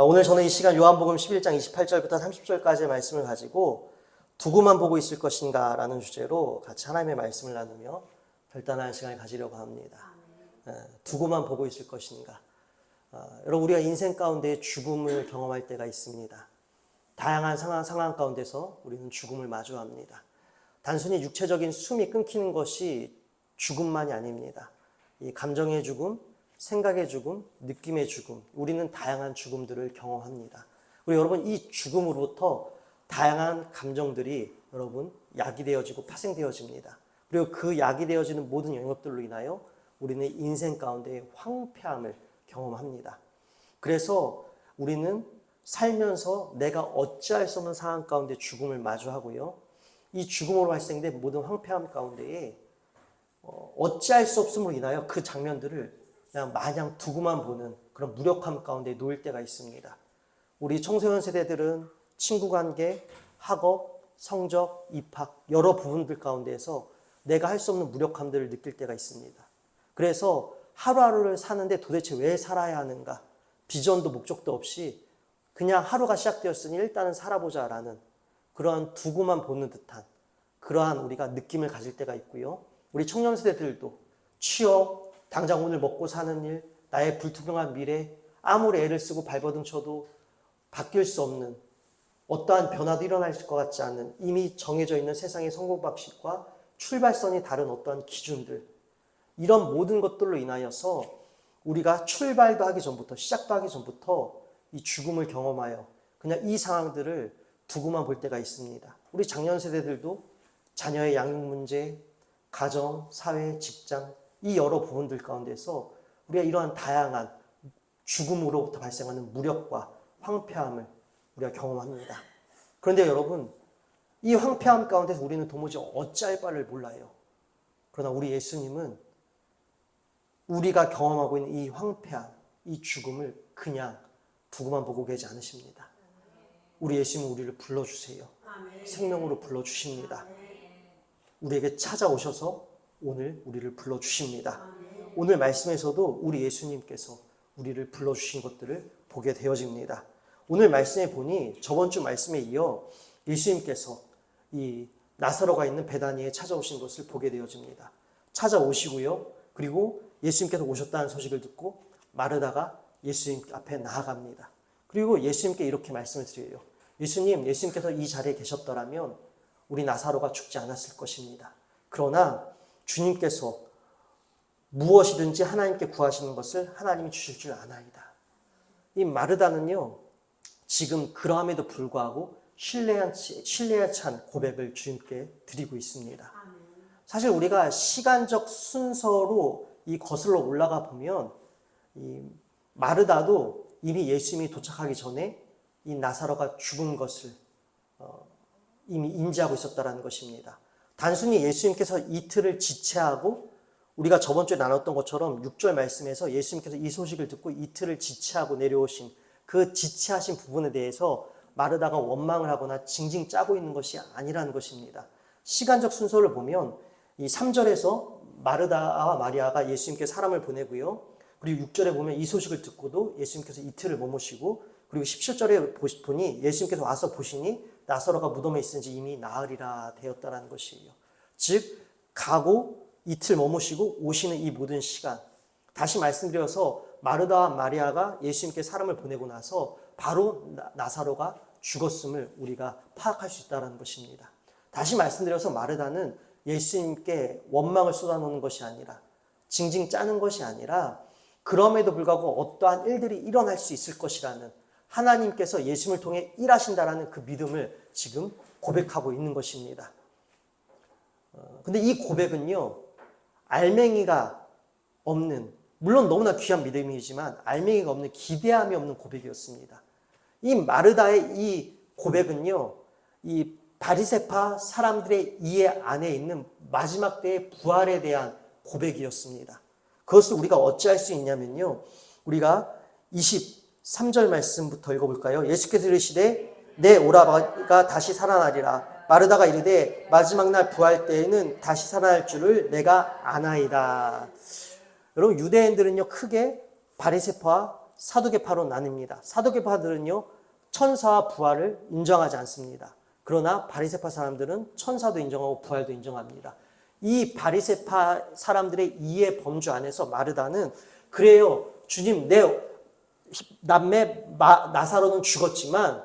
오늘 저는 이 시간 요한복음 11장 28절부터 30절까지의 말씀을 가지고 두고만 보고 있을 것인가 라는 주제로 같이 하나님의 말씀을 나누며 결단하는 시간을 가지려고 합니다. 두고만 보고 있을 것인가. 여러분, 우리가 인생 가운데 죽음을 경험할 때가 있습니다. 다양한 상황 가운데서 우리는 죽음을 마주합니다. 단순히 육체적인 숨이 끊기는 것이 죽음만이 아닙니다. 이 감정의 죽음, 생각의 죽음, 느낌의 죽음, 우리는 다양한 죽음들을 경험합니다. 그리고 여러분, 이 죽음으로부터 다양한 감정들이 여러분 야기되어지고 파생되어집니다. 그리고 그 야기되어지는 모든 영역들로 인하여 우리는 인생 가운데 황폐함을 경험합니다. 그래서 우리는 살면서 내가 어찌할 수 없는 상황 가운데 죽음을 마주하고요. 이 죽음으로 발생된 모든 황폐함 가운데에 어찌할 수 없음으로 인하여 그 장면들을 그냥 마냥 두고만 보는 그런 무력함 가운데 놓일 때가 있습니다. 우리 청소년 세대들은 친구 관계, 학업, 성적, 입학 여러 부분들 가운데에서 내가 할 수 없는 무력함들을 느낄 때가 있습니다. 그래서 하루하루를 사는데 도대체 왜 살아야 하는가? 비전도 목적도 없이 그냥 하루가 시작되었으니 일단은 살아보자라는 그러한 두고만 보는 듯한 그러한 우리가 느낌을 가질 때가 있고요. 우리 청년 세대들도 취업, 당장 오늘 먹고 사는 일, 나의 불투명한 미래, 아무리 애를 쓰고 발버둥 쳐도 바뀔 수 없는 어떠한 변화도 일어날 것 같지 않은 이미 정해져 있는 세상의 성공 방식과 출발선이 다른 어떠한 기준들, 이런 모든 것들로 인하여서 우리가 출발도 하기 전부터, 시작도 하기 전부터 이 죽음을 경험하여 그냥 이 상황들을 두고만 볼 때가 있습니다. 우리 장년 세대들도 자녀의 양육 문제, 가정, 사회, 직장 이 여러 부분들 가운데서 우리가 이러한 다양한 죽음으로부터 발생하는 무력과 황폐함을 우리가 경험합니다. 그런데 여러분, 이 황폐함 가운데서 우리는 도무지 어찌할 바를 몰라요. 그러나 우리 예수님은 우리가 경험하고 있는 이 황폐함, 이 죽음을 그냥 두고만 보고 계지 않으십니다. 우리 예수님은 우리를 불러주세요. 생명으로 불러주십니다. 우리에게 찾아오셔서 오늘 우리를 불러주십니다. 오늘 말씀에서도 우리 예수님께서 우리를 불러주신 것들을 보게 되어집니다. 오늘 말씀에 보니 저번 주 말씀에 이어 예수님께서 이 나사로가 있는 베다니에 찾아오신 것을 보게 되어집니다. 찾아오시고요. 그리고 예수님께서 오셨다는 소식을 듣고 마르다가 예수님 앞에 나아갑니다. 그리고 예수님께 이렇게 말씀을 드려요. 예수님께서 이 자리에 계셨더라면 우리 나사로가 죽지 않았을 것입니다. 그러나 주님께서 무엇이든지 하나님께 구하시는 것을 하나님이 주실 줄 아나이다. 이 마르다는요, 지금 그러함에도 불구하고 신뢰에 찬 고백을 주님께 드리고 있습니다. 사실 우리가 시간적 순서로 이 거슬러 올라가 보면 이 마르다도 이미 예수님이 도착하기 전에 이 나사로가 죽은 것을 이미 인지하고 있었다는 것입니다. 단순히 예수님께서 이틀을 지체하고 우리가 저번 주에 나눴던 것처럼 6절 말씀에서 예수님께서 이 소식을 듣고 이틀을 지체하고 내려오신 그 지체하신 부분에 대해서 마르다가 원망을 하거나 징징 짜고 있는 것이 아니라는 것입니다. 시간적 순서를 보면 이 3절에서 마르다와 마리아가 예수님께 사람을 보내고요. 그리고 6절에 보면 이 소식을 듣고도 예수님께서 이틀을 머무시고, 그리고 17절에 보니 예수님께서 와서 보시니 나사로가 무덤에 있은지 이미 나으리라 되었다라는 것이에요. 즉 가고 이틀 머무시고 오시는 이 모든 시간, 다시 말씀드려서 마르다와 마리아가 예수님께 사람을 보내고 나서 바로 나사로가 죽었음을 우리가 파악할 수 있다는 것입니다. 다시 말씀드려서 마르다는 예수님께 원망을 쏟아놓는 것이 아니라, 징징 짜는 것이 아니라, 그럼에도 불구하고 어떠한 일들이 일어날 수 있을 것이라는, 하나님께서 예수님을 통해 일하신다라는 그 믿음을 지금 고백하고 있는 것입니다. 근데 이 고백은요, 알맹이가 없는, 물론 너무나 귀한 믿음이지만 알맹이가 없는, 기대함이 없는 고백이었습니다. 이 마르다의 이 고백은요, 이 바리새파 사람들의 이해 안에 있는 마지막 때의 부활에 대한 고백이었습니다. 그것을 우리가 어찌할 수 있냐면요, 우리가 23절 말씀부터 읽어볼까요? 예수께서 이르시되 내 오라버니가 다시 살아나리라. 마르다가 이르되 마지막 날 부활 때에는 다시 살아날 줄을 내가 아나이다. 여러분, 유대인들은요, 크게 바리새파와 사두개파로 나뉩니다. 사두개파들은요, 천사와 부활을 인정하지 않습니다. 그러나 바리새파 사람들은 천사도 인정하고 부활도 인정합니다. 이 바리새파 사람들의 이해 범주 안에서 마르다는, 그래요, 주님, 내 남매 나사로는 죽었지만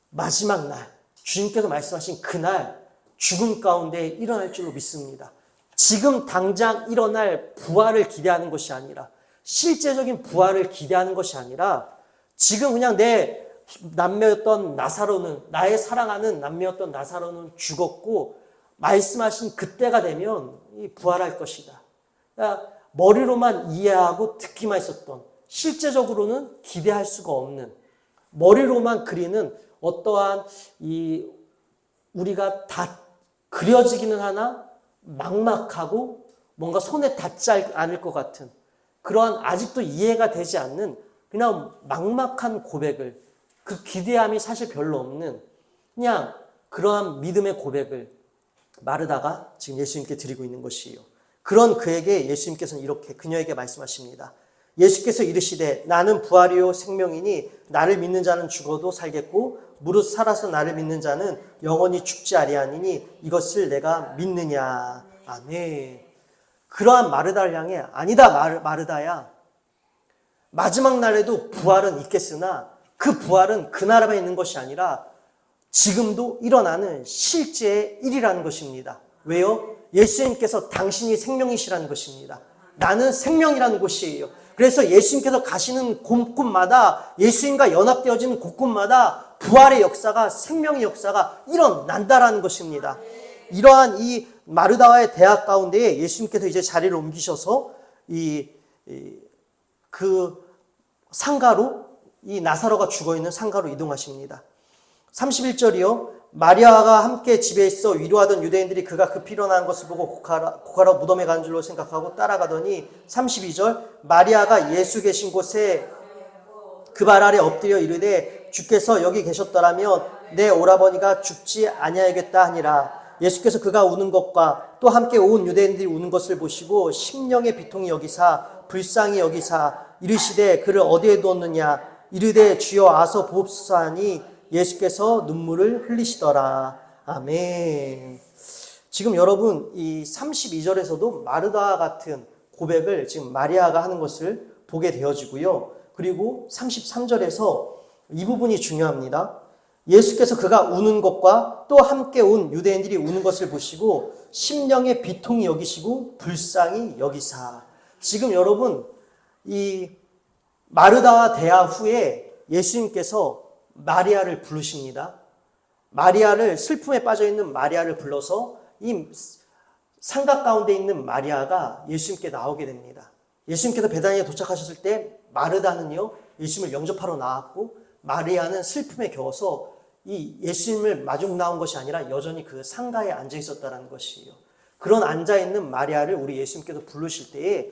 마지막 날, 주님께서 말씀하신 그날 죽음 가운데 일어날 줄로 믿습니다. 지금 당장 일어날 부활을 기대하는 것이 아니라, 실제적인 부활을 기대하는 것이 아니라, 지금 그냥 내 남매였던 나사로는, 나의 사랑하는 남매였던 나사로는 죽었고 말씀하신 그때가 되면 부활할 것이다. 그러니까 머리로만 이해하고 듣기만 있었던, 실제적으로는 기대할 수가 없는, 머리로만 그리는 어떠한 우리가 다 그려지기는 하나 막막하고 뭔가 손에 닿지 않을 것 같은 그러한, 아직도 이해가 되지 않는 그냥 막막한 고백을, 그 기대함이 사실 별로 없는 그냥 그러한 믿음의 고백을 마르다가 지금 예수님께 드리고 있는 것이에요. 그런 그에게 예수님께서는 이렇게 그녀에게 말씀하십니다. 예수께서 이르시되 나는 부활이요 생명이니 나를 믿는 자는 죽어도 살겠고 무릇 살아서 나를 믿는 자는 영원히 죽지 아니하니니 이것을 내가 믿느냐. 아멘. 그러한 마르다를 향해, 아니다 마르다야, 마지막 날에도 부활은 있겠으나 그 부활은 그 나라에 있는 것이 아니라 지금도 일어나는 실제의 일이라는 것입니다. 왜요? 예수님께서 당신이 생명이시라는 것입니다. 나는 생명이라는 것이에요. 그래서 예수님께서 가시는 곳곳마다, 예수님과 연합되어지는 곳곳마다 부활의 역사가, 생명의 역사가 일어난다라는 것입니다. 이러한 이 마르다와의 대화 가운데 예수님께서 이제 자리를 옮기셔서 그 상가로, 이 나사로가 죽어있는 상가로 이동하십니다. 31절이요. 마리아가 함께 집에 있어 위로하던 유대인들이 그가 급히 일어나는 것을 보고 고가라 무덤에 간 줄로 생각하고 따라가더니 32절 마리아가 예수 계신 곳에 그 발 아래 엎드려 이르되 주께서 여기 계셨더라면 내 오라버니가 죽지 아니하겠다 하니라. 예수께서 그가 우는 것과 또 함께 온 유대인들이 우는 것을 보시고 심령의 비통이 여기사 불쌍히 여기사 이르시되 그를 어디에 두었느냐. 이르되 주여 아서 보옵소서 하니 예수께서 눈물을 흘리시더라. 아멘. 지금 여러분 이 32절에서도 마르다와 같은 고백을 지금 마리아가 하는 것을 보게 되어지고요. 그리고 33절에서 이 부분이 중요합니다. 예수께서 그가 우는 것과 또 함께 온 유대인들이 우는 것을 보시고 심령의 비통이 여기시고 불쌍히 여기사. 지금 여러분 이 마르다와 대화 후에 예수님께서 마리아를 부르십니다. 마리아를, 슬픔에 빠져있는 마리아를 불러서 이 상가 가운데 있는 마리아가 예수님께 나오게 됩니다. 예수님께서 베다니에 도착하셨을 때 마르다는요 예수님을 영접하러 나왔고 마리아는 슬픔에 겨워서 이 예수님을 마중 나온 것이 아니라 여전히 그 상가에 앉아 있었다는 것이에요. 그런 앉아 있는 마리아를 우리 예수님께서 부르실 때에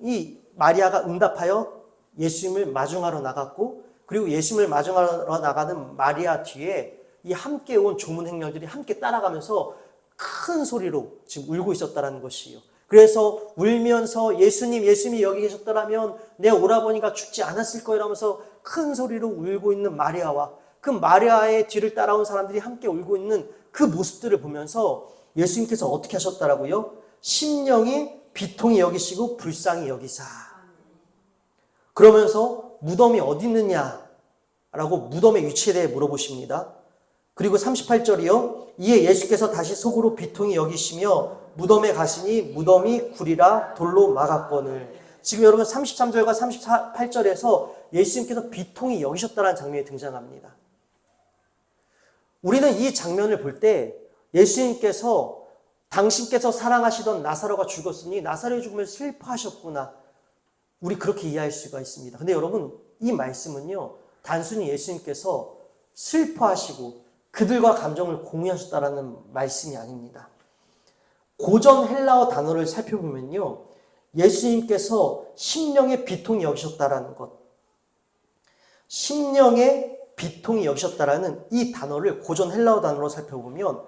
이 마리아가 응답하여 예수님을 마중하러 나갔고, 그리고 예수님을 마중하러 나가는 마리아 뒤에 이 함께 온 조문 행렬들이 함께 따라가면서 큰 소리로 지금 울고 있었다는 것이에요. 그래서 울면서 예수님이 여기 계셨더라면 내 오라버니가 죽지 않았을 거예요 하면서 큰 소리로 울고 있는 마리아와 그 마리아의 뒤를 따라온 사람들이 함께 울고 있는 그 모습들을 보면서 예수님께서 어떻게 하셨더라고요? 심령이 비통히 여기시고 불쌍히 여기사. 그러면서 무덤이 어디 있느냐라고 무덤의 위치에 대해 물어보십니다. 그리고 38절이요. 이에 예수께서 다시 속으로 비통히 여기시며 무덤에 가시니 무덤이 굴이라 돌로 막았거늘. 지금 여러분 33절과 38절에서 예수님께서 비통히 여기셨다는 장면이 등장합니다. 우리는 이 장면을 볼 때 예수님께서 당신께서 사랑하시던 나사로가 죽었으니 나사로의 죽음을 슬퍼하셨구나, 우리 그렇게 이해할 수가 있습니다. 근데 여러분 이 말씀은요 단순히 예수님께서 슬퍼하시고 그들과 감정을 공유하셨다라는 말씀이 아닙니다. 고전 헬라어 단어를 살펴보면요 예수님께서 심령의 비통이 여기셨다라는 것, 심령의 비통이 여기셨다라는 이 단어를 고전 헬라어 단어로 살펴보면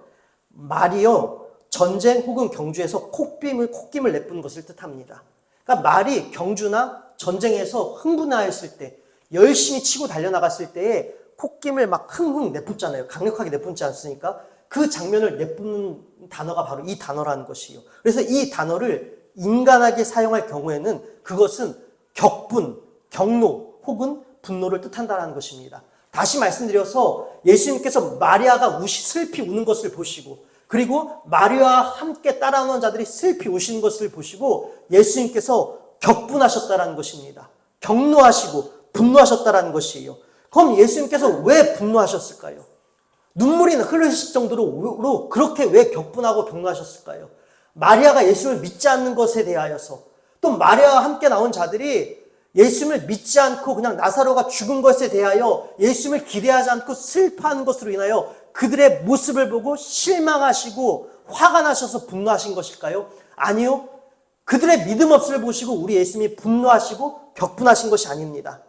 말이요 전쟁 혹은 경주에서 콧김을 내뿜는 것을 뜻합니다. 그러니까 말이 경주나 전쟁에서 흥분하였을 때, 열심히 치고 달려나갔을 때에 콧김을 막 흥흥 내뿜잖아요. 강력하게 내뿜지 않습니까? 그 장면을 내뿜는 단어가 바로 이 단어라는 것이에요. 그래서 이 단어를 인간에게 사용할 경우에는 그것은 격분, 격노 혹은 분노를 뜻한다는 것입니다. 다시 말씀드려서 예수님께서 마리아가 슬피 우는 것을 보시고 그리고 마리아와 함께 따라오는 자들이 슬피 우시는 것을 보시고 예수님께서 격분하셨다는 것입니다. 격노하시고 분노하셨다는 것이에요. 그럼 예수님께서 왜 분노하셨을까요? 눈물이 흐르실 정도로 그렇게 왜 격분하고 격노하셨을까요? 마리아가 예수님을 믿지 않는 것에 대하여서 또 마리아와 함께 나온 자들이 예수님을 믿지 않고 그냥 나사로가 죽은 것에 대하여 예수님을 기대하지 않고 슬퍼하는 것으로 인하여 그들의 모습을 보고 실망하시고 화가 나셔서 분노하신 것일까요? 아니요. 그들의 믿음 없음을 보시고 우리 예수님이 분노하시고 격분하신 것이 아닙니다.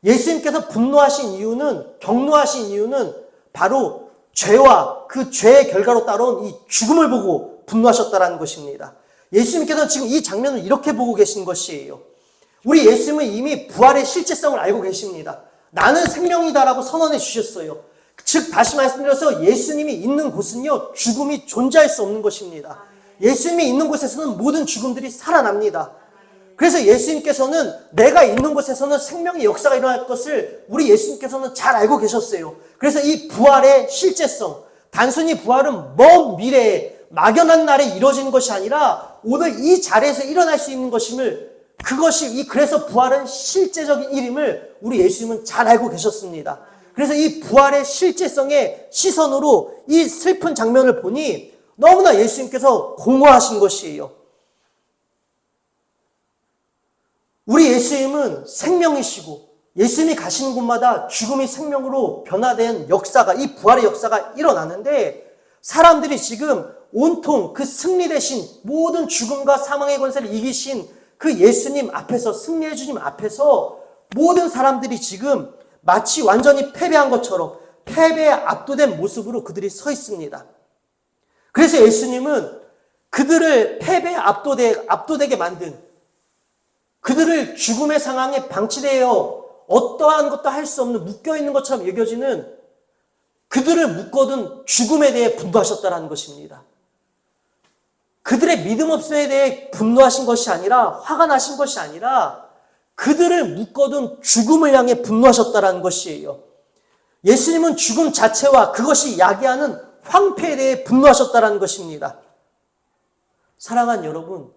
예수님께서 분노하신 이유는, 격노하신 이유는 바로 죄와 그 죄의 결과로 따라온 이 죽음을 보고 분노하셨다는 것입니다. 예수님께서는 지금 이 장면을 이렇게 보고 계신 것이에요. 우리 예수님은 이미 부활의 실제성을 알고 계십니다. 나는 생명이다라고 선언해 주셨어요. 즉 다시 말씀드려서 예수님이 있는 곳은요, 죽음이 존재할 수 없는 것입니다. 예수님이 있는 곳에서는 모든 죽음들이 살아납니다. 그래서 예수님께서는 내가 있는 곳에서는 생명의 역사가 일어날 것을 우리 예수님께서는 잘 알고 계셨어요. 그래서 이 부활의 실제성, 단순히 부활은 먼 미래에 막연한 날에 이루어지는 것이 아니라 오늘 이 자리에서 일어날 수 있는 것임을, 그래서 부활은 실제적인 일임을 우리 예수님은 잘 알고 계셨습니다. 그래서 이 부활의 실제성의 시선으로 이 슬픈 장면을 보니 너무나 예수님께서 공허하신 것이에요. 우리 예수님은 생명이시고 예수님이 가시는 곳마다 죽음이 생명으로 변화된 역사가, 이 부활의 역사가 일어나는데 사람들이 지금 온통 그 승리되신 모든 죽음과 사망의 권세를 이기신 그 예수님 앞에서, 승리해 주님 앞에서 모든 사람들이 지금 마치 완전히 패배한 것처럼 패배에 압도된 모습으로 그들이 서 있습니다. 그래서 예수님은 그들을 패배에 압도되게 만든, 그들을 죽음의 상황에 방치되어 어떠한 것도 할 수 없는 묶여있는 것처럼 여겨지는 그들을 묶어둔 죽음에 대해 분노하셨다는 것입니다. 그들의 믿음 없음에 대해 분노하신 것이 아니라, 화가 나신 것이 아니라 그들을 묶어둔 죽음을 향해 분노하셨다는 것이에요. 예수님은 죽음 자체와 그것이 야기하는 황폐에 대해 분노하셨다는 것입니다. 사랑하는 여러분,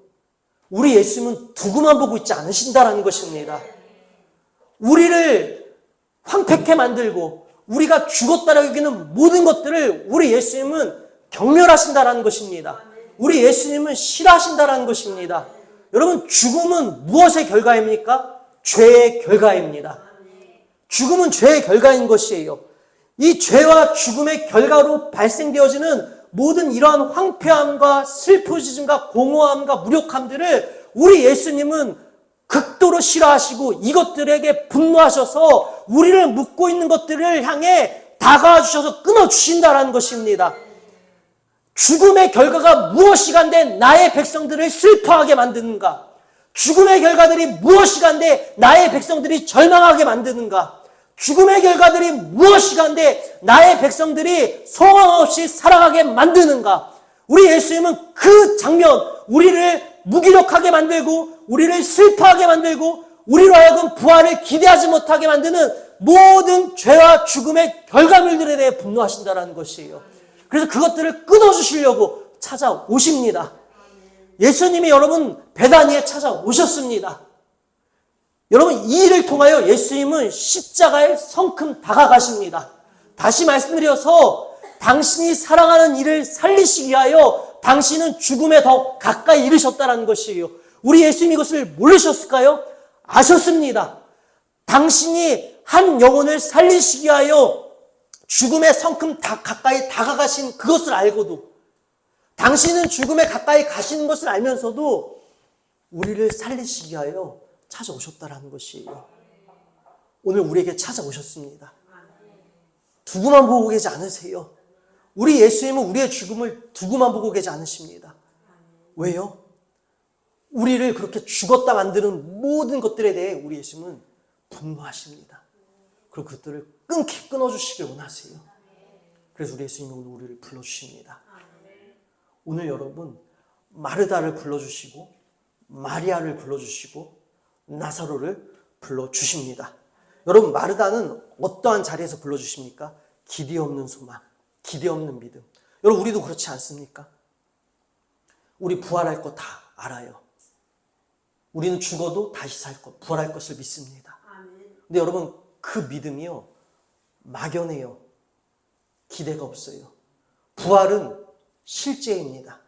우리 예수님은 두고만 보고 있지 않으신다는 것입니다. 우리를 황폐케 만들고 우리가 죽었다라고 여기는 모든 것들을 우리 예수님은 경멸하신다는 것입니다. 우리 예수님은 싫어하신다는 것입니다. 여러분, 죽음은 무엇의 결과입니까? 죄의 결과입니다. 죽음은 죄의 결과인 것이에요. 이 죄와 죽음의 결과로 발생되어지는 모든 이러한 황폐함과 슬프심과 공허함과 무력함들을 우리 예수님은 극도로 싫어하시고 이것들에게 분노하셔서 우리를 묶고 있는 것들을 향해 다가와 주셔서 끊어주신다는 것입니다. 죽음의 결과가 무엇이간데 나의 백성들을 슬퍼하게 만드는가? 죽음의 결과들이 무엇이간데 나의 백성들이 절망하게 만드는가? 죽음의 결과들이 무엇이간데 나의 백성들이 소망 없이 살아가게 만드는가? 우리 예수님은 그 장면, 우리를 무기력하게 만들고 우리를 슬퍼하게 만들고 우리로 하여금 부활을 기대하지 못하게 만드는 모든 죄와 죽음의 결과물들에 대해 분노하신다는 것이에요. 그래서 그것들을 끊어주시려고 찾아오십니다. 예수님이 여러분 베다니에 찾아오셨습니다. 여러분, 이 일을 통하여 예수님은 십자가에 성큼 다가가십니다. 다시 말씀드려서 당신이 사랑하는 이를 살리시기 위하여 당신은 죽음에 더 가까이 이르셨다는 것이에요. 우리 예수님이 이것을 모르셨을까요? 아셨습니다. 당신이 한 영혼을 살리시기 위하여 죽음에 성큼 가까이 다가가신 그것을 알고도, 당신은 죽음에 가까이 가시는 것을 알면서도 우리를 살리시기 위하여 찾아오셨다는 것이에요. 오늘 우리에게 찾아오셨습니다. 두고만 보고 계지 않으세요. 우리 예수님은 우리의 죽음을 두고만 보고 계지 않으십니다. 왜요? 우리를 그렇게 죽었다 만드는 모든 것들에 대해 우리 예수님은 분노하십니다. 그리고 그것들을 끊기 끊어주시길 원하세요. 그래서 우리 예수님은 오늘 우리를 불러주십니다. 오늘 여러분 마르다를 불러주시고 마리아를 불러주시고 나사로를 불러주십니다. 여러분 마르다는 어떠한 자리에서 불러주십니까? 기대 없는 소망, 기대 없는 믿음. 여러분 우리도 그렇지 않습니까? 우리 부활할 거 다 알아요. 우리는 죽어도 다시 살 것, 부활할 것을 믿습니다. 근데 여러분 그 믿음이요 막연해요. 기대가 없어요. 부활은 실제입니다.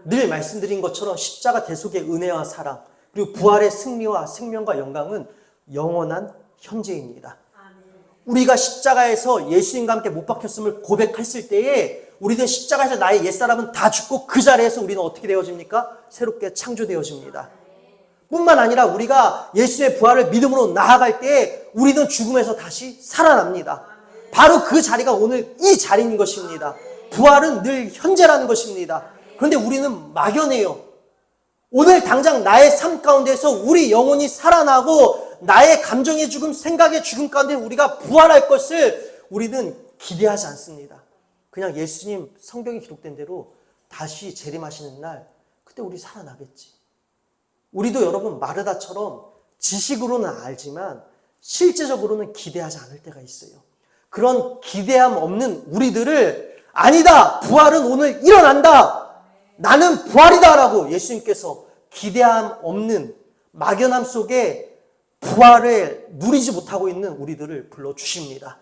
늘 말씀드린 것처럼 십자가 대속의 은혜와 사랑 그리고 부활의 승리와 생명과 영광은 영원한 현재입니다. 우리가 십자가에서 예수님과 함께 못 박혔음을 고백했을 때에 우리는 십자가에서 나의 옛사람은 다 죽고 그 자리에서 우리는 어떻게 되어집니까? 새롭게 창조되어집니다. 뿐만 아니라 우리가 예수의 부활을 믿음으로 나아갈 때 우리는 죽음에서 다시 살아납니다. 바로 그 자리가 오늘 이 자리인 것입니다. 부활은 늘 현재라는 것입니다. 그런데 우리는 막연해요. 오늘 당장 나의 삶 가운데서 우리 영혼이 살아나고 나의 감정의 죽음, 생각의 죽음 가운데 우리가 부활할 것을 우리는 기대하지 않습니다. 그냥 예수님 성경에 기록된 대로 다시 재림하시는 날 그때 우리 살아나겠지. 우리도 여러분 마르다처럼 지식으로는 알지만 실제적으로는 기대하지 않을 때가 있어요. 그런 기대함 없는 우리들을 아니다! 부활은 오늘 일어난다! 나는 부활이다! 라고 예수님께서 기대함 없는 막연함 속에 부활을 누리지 못하고 있는 우리들을 불러주십니다.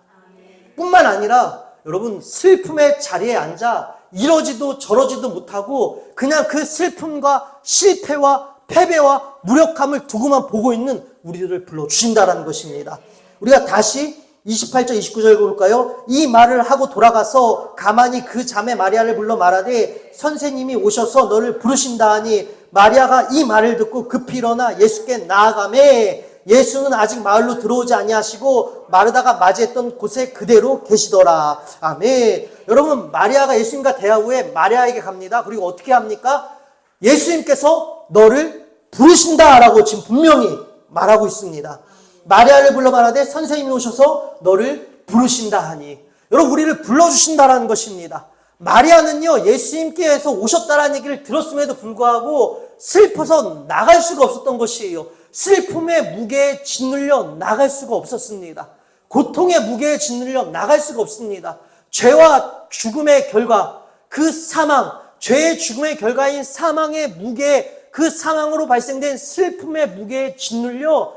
뿐만 아니라 여러분 슬픔의 자리에 앉아 이러지도 저러지도 못하고 그냥 그 슬픔과 실패와 패배와 무력함을 두고만 보고 있는 우리들을 불러주신다는 것입니다. 우리가 다시 28절 29절 볼까요? 이 말을 하고 돌아가서 가만히 그 자매 마리아를 불러 말하되 선생님이 오셔서 너를 부르신다 하니 마리아가 이 말을 듣고 급히 일어나 예수께 나아가매 예수는 아직 마을로 들어오지 아니하시고 마르다가 맞이했던 곳에 그대로 계시더라. 아멘. 여러분 마리아가 예수님과 대화 후에 마리아에게 갑니다. 그리고 어떻게 합니까? 예수님께서 너를 부르신다라고 지금 분명히 말하고 있습니다. 마리아를 불러 말하되 선생님이 오셔서 너를 부르신다 하니 여러분 우리를 불러주신다라는 것입니다. 마리아는요 예수님께서 오셨다라는 얘기를 들었음에도 불구하고 슬퍼서 나갈 수가 없었던 것이에요. 슬픔의 무게에 짓눌려 나갈 수가 없었습니다. 고통의 무게에 짓눌려 나갈 수가 없습니다. 죄와 죽음의 결과 그 사망, 죄의 죽음의 결과인 사망의 무게, 그 사망으로 발생된 슬픔의 무게에 짓눌려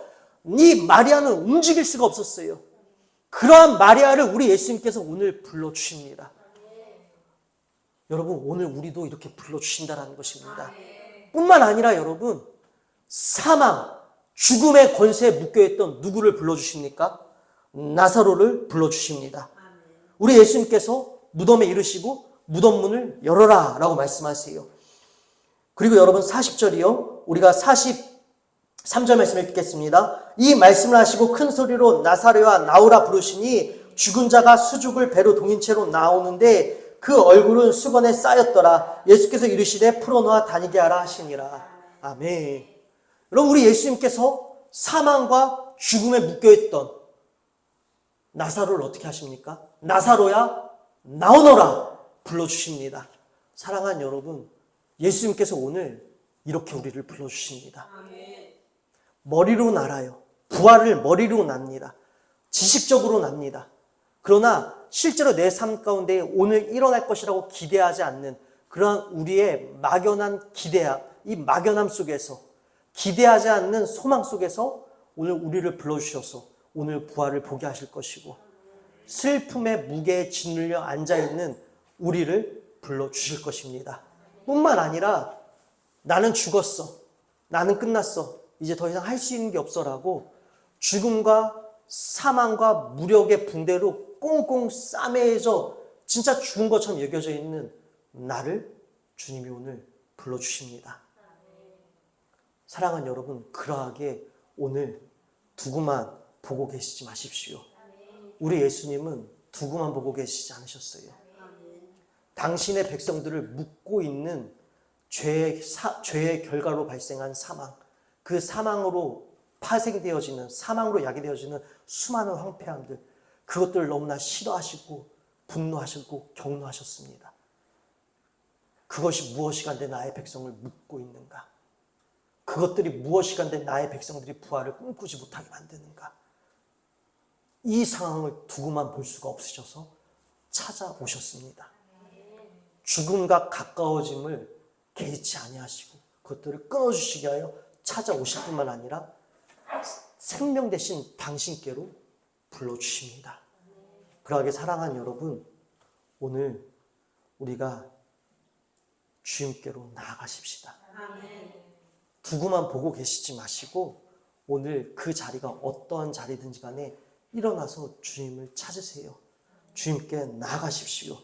이 마리아는 움직일 수가 없었어요. 그러한 마리아를 우리 예수님께서 오늘 불러주십니다. 여러분 오늘 우리도 이렇게 불러주신다는 것입니다. 뿐만 아니라 여러분 사망, 죽음의 권세에 묶여있던 누구를 불러주십니까? 나사로를 불러주십니다. 우리 예수님께서 무덤에 이르시고 무덤 문을 열어라 라고 말씀하세요. 그리고 여러분 40절이요. 우리가 43절 말씀을 읽겠습니다. 이 말씀을 하시고 큰 소리로 나사로와 나오라 부르시니 죽은 자가 수죽을 배로 동인 채로 나오는데 그 얼굴은 수건에 쌓였더라. 예수께서 이르시되 풀어놓아 다니게 하라 하시니라. 아멘. 여러분 우리 예수님께서 사망과 죽음에 묶여있던 나사로를 어떻게 하십니까? 나사로야 나오너라 불러주십니다. 사랑하는 여러분 예수님께서 오늘 이렇게 우리를 불러주십니다. 머리로는 알아요. 부활을 머리로 납니다. 지식적으로 납니다. 그러나 실제로 내 삶 가운데 오늘 일어날 것이라고 기대하지 않는 그러한 우리의 막연한 기대함, 이 막연함 속에서 기대하지 않는 소망 속에서 오늘 우리를 불러주셔서 오늘 부활을 보게 하실 것이고 슬픔의 무게에 짓눌려 앉아있는 우리를 불러주실 것입니다. 뿐만 아니라 나는 죽었어. 나는 끝났어. 이제 더 이상 할 수 있는 게 없어라고 죽음과 사망과 무력의 붕대로 꽁꽁 싸매져 진짜 죽은 것처럼 여겨져 있는 나를 주님이 오늘 불러주십니다. 사랑하는 여러분, 그러하게 오늘 두고만 보고 계시지 마십시오. 우리 예수님은 두고만 보고 계시지 않으셨어요. 당신의 백성들을 묶고 있는 죄의 결과로 발생한 사망, 그 사망으로 파생되어지는, 사망으로 야기되어지는 수많은 황폐함들, 그것들을 너무나 싫어하시고 분노하시고 경노하셨습니다. 그것이 무엇이간데 나의 백성을 묶고 있는가? 그것들이 무엇이간데 나의 백성들이 부활을 꿈꾸지 못하게 만드는가? 이 상황을 두고만 볼 수가 없으셔서 찾아오셨습니다. 죽음과 가까워짐을 개의치 아니하시고 그것들을 끊어주시게 하여 찾아오실 뿐만 아니라 생명 대신 당신께로 불러주십니다. 그러하게 사랑하는 여러분, 오늘 우리가 주님께로 나아가십시다. 두고만 보고 계시지 마시고 오늘 그 자리가 어떠한 자리든지 간에 일어나서 주님을 찾으세요. 주님께 나아가십시오.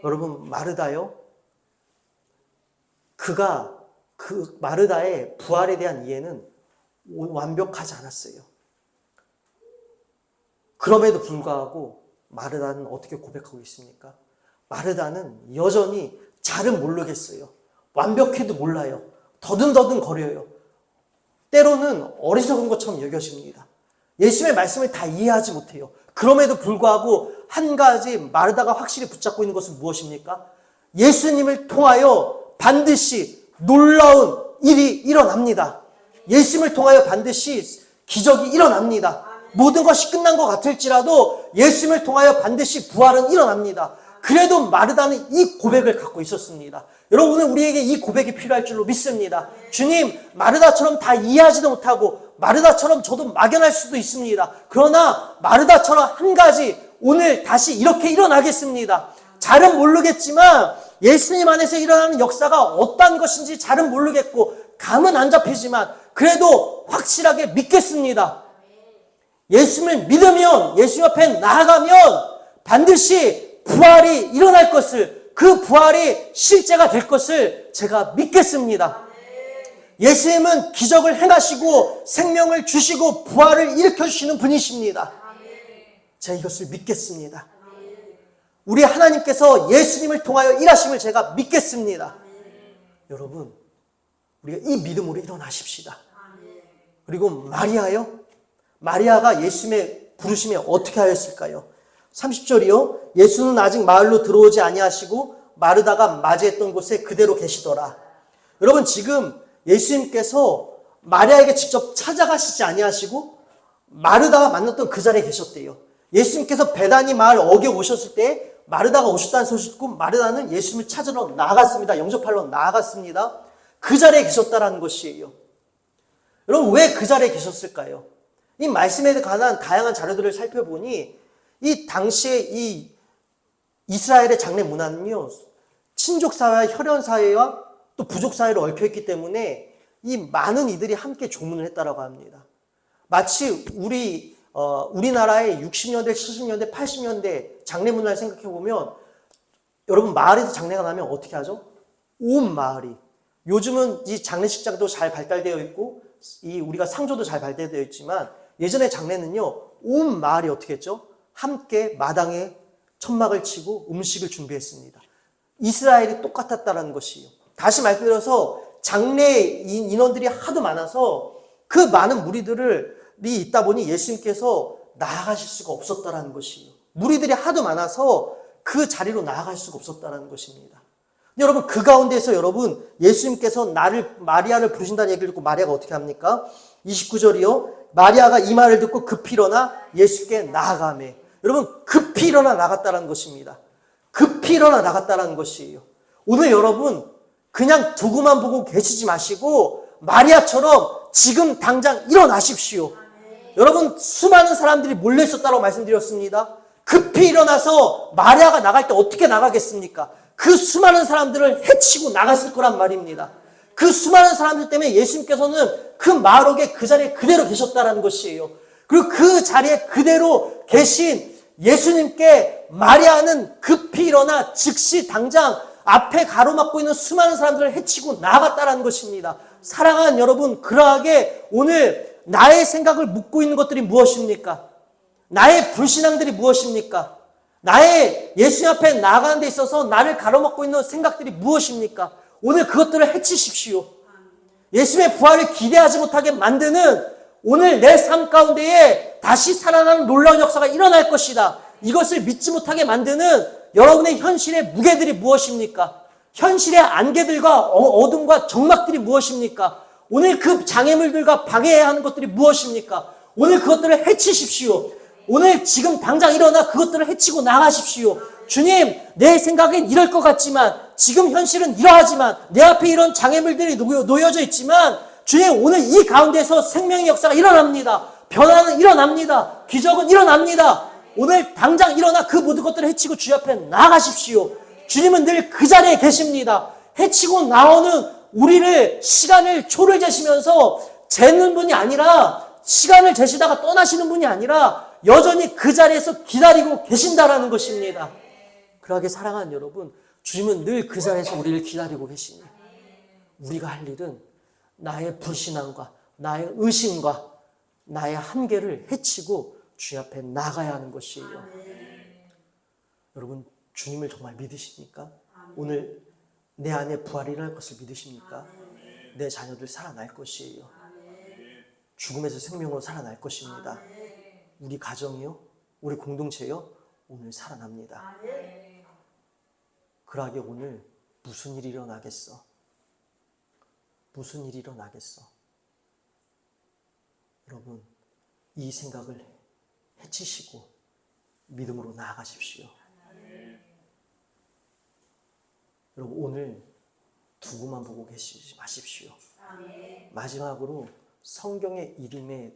여러분, 마르다요, 그 마르다의 부활에 대한 이해는 완벽하지 않았어요. 그럼에도 불구하고 마르다는 어떻게 고백하고 있습니까? 마르다는 여전히 잘은 모르겠어요. 완벽해도 몰라요. 더듬더듬 거려요. 때로는 어리석은 것처럼 여겨집니다. 예수님의 말씀을 다 이해하지 못해요. 그럼에도 불구하고 한 가지 마르다가 확실히 붙잡고 있는 것은 무엇입니까? 예수님을 통하여 반드시 놀라운 일이 일어납니다. 예수님을 통하여 반드시 기적이 일어납니다. 모든 것이 끝난 것 같을지라도 예수님을 통하여 반드시 부활은 일어납니다. 그래도 마르다는 이 고백을 갖고 있었습니다. 여러분은 우리에게 이 고백이 필요할 줄로 믿습니다. 주님, 마르다처럼 다 이해하지도 못하고 마르다처럼 저도 막연할 수도 있습니다. 그러나 마르다처럼 한 가지 오늘 다시 이렇게 일어나겠습니다. 잘은 모르겠지만 예수님 안에서 일어나는 역사가 어떤 것인지 잘은 모르겠고 감은 안 잡히지만 그래도 확실하게 믿겠습니다. 예수님을 믿으면, 예수님 앞에 나아가면 반드시 부활이 일어날 것을, 그 부활이 실제가 될 것을 제가 믿겠습니다. 예수님은 기적을 행하시고 생명을 주시고 부활을 일으켜주시는 분이십니다. 제가 이것을 믿겠습니다. 우리 하나님께서 예수님을 통하여 일하심을 제가 믿겠습니다. 여러분, 우리가 이 믿음으로 일어나십시다. 그리고 마리아가 예수님의 부르심에 어떻게 하였을까요? 30절이요. 예수는 아직 마을로 들어오지 아니하시고 마르다가 맞이했던 곳에 그대로 계시더라. 여러분, 지금 예수님께서 마리아에게 직접 찾아가시지 아니하시고 마르다가 만났던 그 자리에 계셨대요. 예수님께서 베다니 마을 어겨 오셨을 때 마르다가 오셨다는 소식 듣고 마르다는 예수님을 찾으러 나아갔습니다. 영접하러 나아갔습니다. 그 자리에 계셨다라는 것이에요. 여러분, 왜 그 자리에 계셨을까요? 이 말씀에 관한 다양한 자료들을 살펴보니 이 당시에 이 이스라엘의 장례 문화는요, 친족 사회와 혈연 사회와 또 부족 사회로 얽혀있기 때문에 이 많은 이들이 함께 조문을 했다라고 합니다. 마치 우리나라의 60년대, 70년대, 80년대 장례 문화를 생각해 보면 여러분, 마을에서 장례가 나면 어떻게 하죠? 온 마을이, 요즘은 이 장례식장도 잘 발달되어 있고 우리가 상조도 잘 발달되어 있지만 예전의 장례는요, 온 마을이 어떻게 했죠? 함께 마당에 천막을 치고 음식을 준비했습니다. 이스라엘이 똑같았다는 것이에요. 다시 말씀드려서 장례 인원들이 하도 많아서 그 많은 무리들이 있다 보니 예수님께서 나아가실 수가 없었다는 것이에요. 무리들이 하도 많아서 그 자리로 나아갈 수가 없었다는 것입니다. 근데 여러분, 그 가운데서 여러분, 예수님께서 마리아를 부르신다는 얘기를 듣고 마리아가 어떻게 합니까? 29절이요. 마리아가 이 말을 듣고 급히 일어나 예수께 나아가매. 여러분, 급히 일어나 나갔다는 것입니다. 급히 일어나 나갔다는 것이에요. 오늘 여러분, 그냥 두고만 보고 계시지 마시고 마리아처럼 지금 당장 일어나십시오. 여러분, 수많은 사람들이 몰려 있었다고 말씀드렸습니다. 급히 일어나서 마리아가 나갈 때 어떻게 나가겠습니까? 그 수많은 사람들을 해치고 나갔을 거란 말입니다. 그 수많은 사람들 때문에 예수님께서는 그 마을옥에 그 자리에 그대로 계셨다는 것이에요. 그리고 그 자리에 그대로 계신 예수님께 마리아는 급히 일어나 즉시 당장 앞에 가로막고 있는 수많은 사람들을 해치고 나아갔다는 것입니다. 사랑하는 여러분, 그러하게 오늘 나의 생각을 묻고 있는 것들이 무엇입니까? 나의 불신앙들이 무엇입니까? 나의 예수님 앞에 나아가는 데 있어서 나를 가로막고 있는 생각들이 무엇입니까? 오늘 그것들을 해치십시오. 예수님의 부활을 기대하지 못하게 만드는 오늘 내 삶 가운데에 다시 살아나는 놀라운 역사가 일어날 것이다. 이것을 믿지 못하게 만드는 여러분의 현실의 무게들이 무엇입니까? 현실의 안개들과 어둠과 정막들이 무엇입니까? 오늘 그 장애물들과 방해해야 하는 것들이 무엇입니까? 오늘 그것들을 해치십시오. 오늘 지금 당장 일어나 그것들을 해치고 나가십시오. 주님, 내 생각엔 이럴 것 같지만, 지금 현실은 이러하지만, 내 앞에 이런 장애물들이 놓여져 있지만, 주님, 오늘 이 가운데서 생명의 역사가 일어납니다. 변화는 일어납니다. 기적은 일어납니다. 오늘 당장 일어나 그 모든 것들을 해치고 주님 앞에 나가십시오. 주님은 늘 그 자리에 계십니다. 해치고 나오는 우리를 시간을 초를 재시면서 재는 분이 아니라, 시간을 재시다가 떠나시는 분이 아니라 여전히 그 자리에서 기다리고 계신다라는 것입니다. 그러하게 사랑하는 여러분, 주님은 늘 그 자리에서 우리를 기다리고 계시니 우리가 할 일은 나의 불신앙과 나의 의심과 나의 한계를 해치고 주님 앞에 나가야 하는 것이에요. 여러분, 주님을 정말 믿으십니까? 오늘 내 안에 부활이 일어날 것을 믿으십니까? 내 자녀들 살아날 것이에요. 죽음에서 생명으로 살아날 것입니다. 우리 가정이요, 우리 공동체요, 오늘 살아납니다. 그러하게 오늘 무슨 일이 일어나겠어? 무슨 일이 일어나겠어? 여러분, 이 생각을 해치시고 믿음으로 나아가십시오. 여러분, 오늘 두고만 보고 계시지 마십시오. 마지막으로 성경의 이름에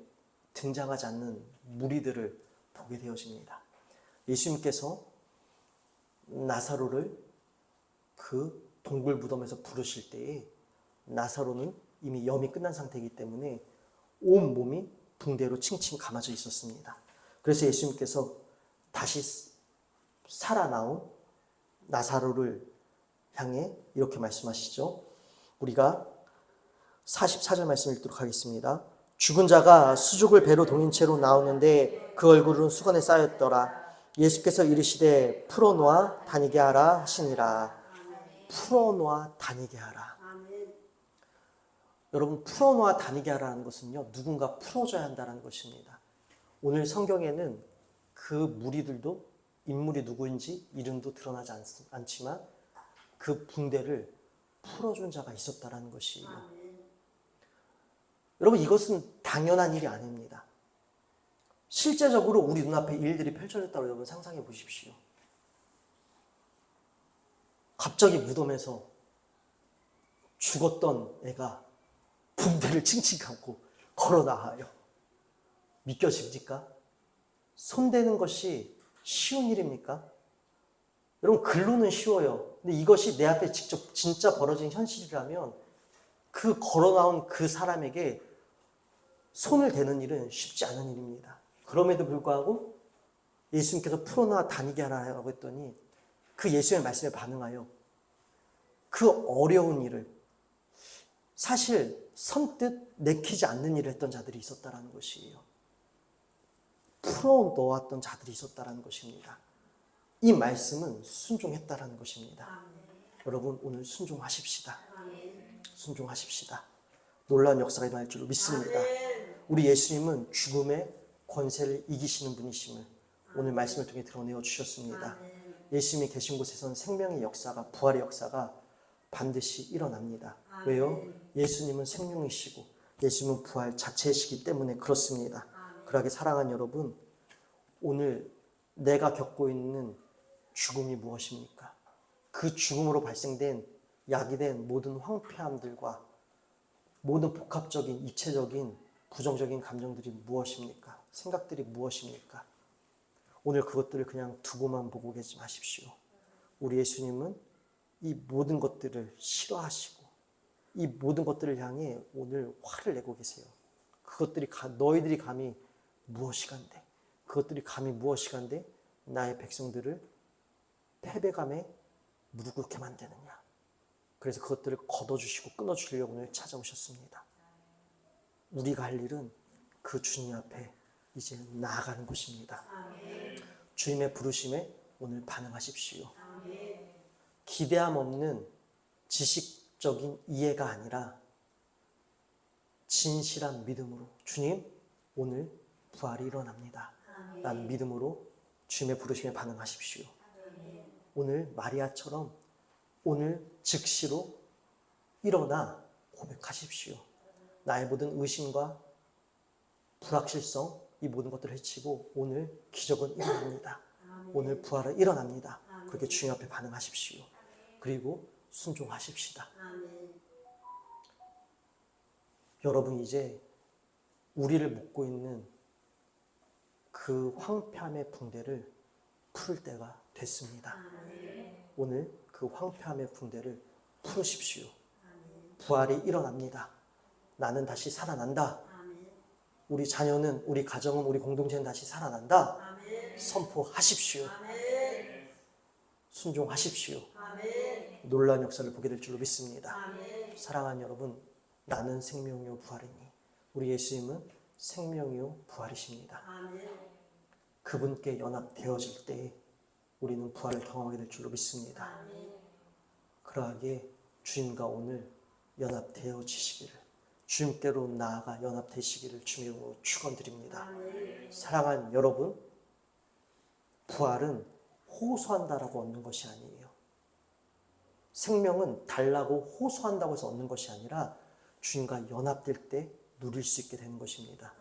등장하지 않는 무리들을 보게 되어집니다. 예수님께서 나사로를 그 동굴 무덤에서 부르실 때에 나사로는 이미 염이 끝난 상태이기 때문에 온 몸이 붕대로 칭칭 감아져 있었습니다. 그래서 예수님께서 다시 살아나온 나사로를 향해 이렇게 말씀하시죠. 우리가 44절 말씀을 읽도록 하겠습니다. 죽은 자가 수족을 배로 동인 채로 나오는데 그 얼굴은 수건에 쌓였더라. 예수께서 이르시되 풀어놓아 다니게 하라 하시니라. 풀어놓아 다니게 하라. 여러분, 풀어놓아 다니게 하라는 것은요, 누군가 풀어줘야 한다는 것입니다. 오늘 성경에는 그 무리들도 인물이 누구인지 이름도 드러나지 않지만 그 붕대를 풀어준 자가 있었다는 것이에요. 여러분, 이것은 당연한 일이 아닙니다. 실제적으로 우리 눈앞에 일들이 펼쳐졌다고 여러분 상상해 보십시오. 갑자기 무덤에서 죽었던 애가 붕대를 칭칭 감고 걸어 나와요. 믿겨집니까? 손대는 것이 쉬운 일입니까? 여러분, 글로는 쉬워요. 근데 이것이 내 앞에 직접 진짜 벌어진 현실이라면 그 걸어 나온 그 사람에게 손을 대는 일은 쉽지 않은 일입니다. 그럼에도 불구하고 예수님께서 풀어놔 다니게 하라고 했더니 그 예수님의 말씀에 반응하여 그 어려운 일을 사실 선뜻 내키지 않는 일을 했던 자들이 있었다는 것이에요. 풀어놓았던 자들이 있었다는 것입니다. 이 말씀은 순종했다라는 것입니다. 여러분, 오늘 순종하십시다. 순종하십시다. 놀라운 역사가 일어날 줄로 믿습니다. 우리 예수님은 죽음의 권세를 이기시는 분이심을 오늘 말씀을 통해 드러내어 주셨습니다. 예수님이 계신 곳에서는 생명의 역사가, 부활의 역사가 반드시 일어납니다. 왜요? 예수님은 생명이시고 예수님은 부활 자체이시기 때문에 그렇습니다. 그러하게 사랑하는 여러분, 오늘 내가 겪고 있는 죽음이 무엇입니까? 그 죽음으로 발생된 야기된 모든 황폐함들과 모든 복합적인 이체적인 부정적인 감정들이 무엇입니까? 생각들이 무엇입니까? 오늘 그것들을 그냥 두고만 보고 계지 마십시오. 우리 예수님은 이 모든 것들을 싫어하시고 이 모든 것들을 향해 오늘 화를 내고 계세요. 그것들이 너희들이 감히 무엇이간데, 그것들이 감히 무엇이간데 나의 백성들을 패배감에 무릎 꿇게 만드느냐. 그래서 그것들을 걷어주시고 끊어주시려고 오늘 찾아오셨습니다. 우리가 할 일은 그 주님 앞에 이제 나아가는 것입니다. 주님의 부르심에 오늘 반응하십시오. 기대함 없는 지식 과학적인 이해가 아니라 진실한 믿음으로 주님 오늘 부활이 일어납니다. 라는 믿음으로 주님의 부르심에 반응하십시오. 오늘 마리아처럼 오늘 즉시로 일어나 고백하십시오. 나의 모든 의심과 불확실성 이 모든 것들을 해치고 오늘 기적은 일어납니다. 오늘 부활은 일어납니다. 그렇게 주님 앞에 반응하십시오. 그리고 순종하십시다. 여러분 이제 우리를 묶고 있는 그 황폐함의 붕대를 풀을 때가 됐습니다. 오늘 그 황폐함의 붕대를 풀으십시오. 부활이 일어납니다. 나는 다시 살아난다. 우리 자녀는, 우리 가정은, 우리 공동체는 다시 살아난다. 선포하십시오. 순종하십시오. 놀라운 역사를 보게 될 줄로 믿습니다. 사랑하는 여러분, 나는 생명이요 부활이니 우리 예수님은 생명이요 부활이십니다. 그분께 연합되어질 때 우리는 부활을 경험하게 될 줄로 믿습니다. 그러하게 주님과 오늘 연합되어지시기를, 주님께로 나아가 연합되시기를 주님으로 축원드립니다. 사랑하는 여러분, 부활은 호소한다라고 얻는 것이 아니에요. 생명은 달라고 호소한다고 해서 얻는 것이 아니라 주님과 연합될 때 누릴 수 있게 되는 것입니다.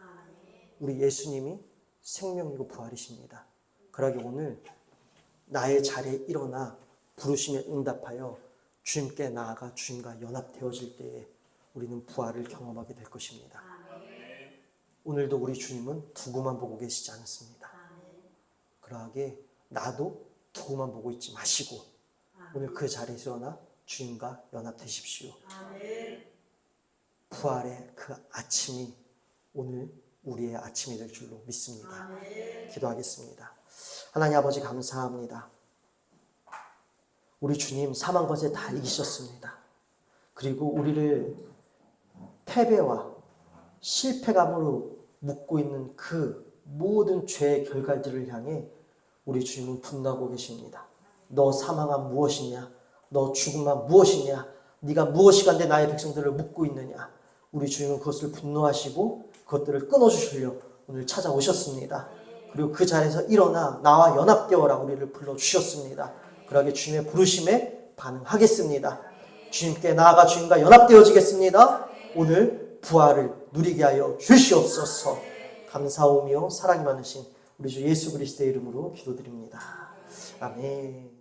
우리 예수님이 생명이고 부활이십니다. 그러기 오늘 나의 자리에 일어나 부르심에 응답하여 주님께 나아가 주님과 연합되어질 때에 우리는 부활을 경험하게 될 것입니다. 오늘도 우리 주님은 두고만 보고 계시지 않습니다. 그러하게 나도 두고만 보고 있지 마시고 오늘 그 자리에서 일어나 주님과 연합되십시오. 부활의 그 아침이 오늘 우리의 아침이 될 줄로 믿습니다. 기도하겠습니다. 하나님 아버지 감사합니다. 우리 주님 사망 것에 다 이기셨습니다. 그리고 우리를 패배와 실패감으로 묶고 있는 그 모든 죄의 결과들을 향해 우리 주님은 분노하고 계십니다. 너 사망한 무엇이냐? 너 죽음한 무엇이냐? 네가 무엇이 간데 나의 백성들을 묶고 있느냐? 우리 주님은 그것을 분노하시고 그것들을 끊어주시려 오늘 찾아오셨습니다. 그리고 그 자리에서 일어나 나와 연합되어라 우리를 불러주셨습니다. 그러하게 주님의 부르심에 반응하겠습니다. 주님께 나아가 주님과 연합되어지겠습니다. 오늘 부활을 누리게 하여 주시옵소서. 감사오며 사랑이 많으신 우리 주 예수 그리스도의 이름으로 기도드립니다. 아멘.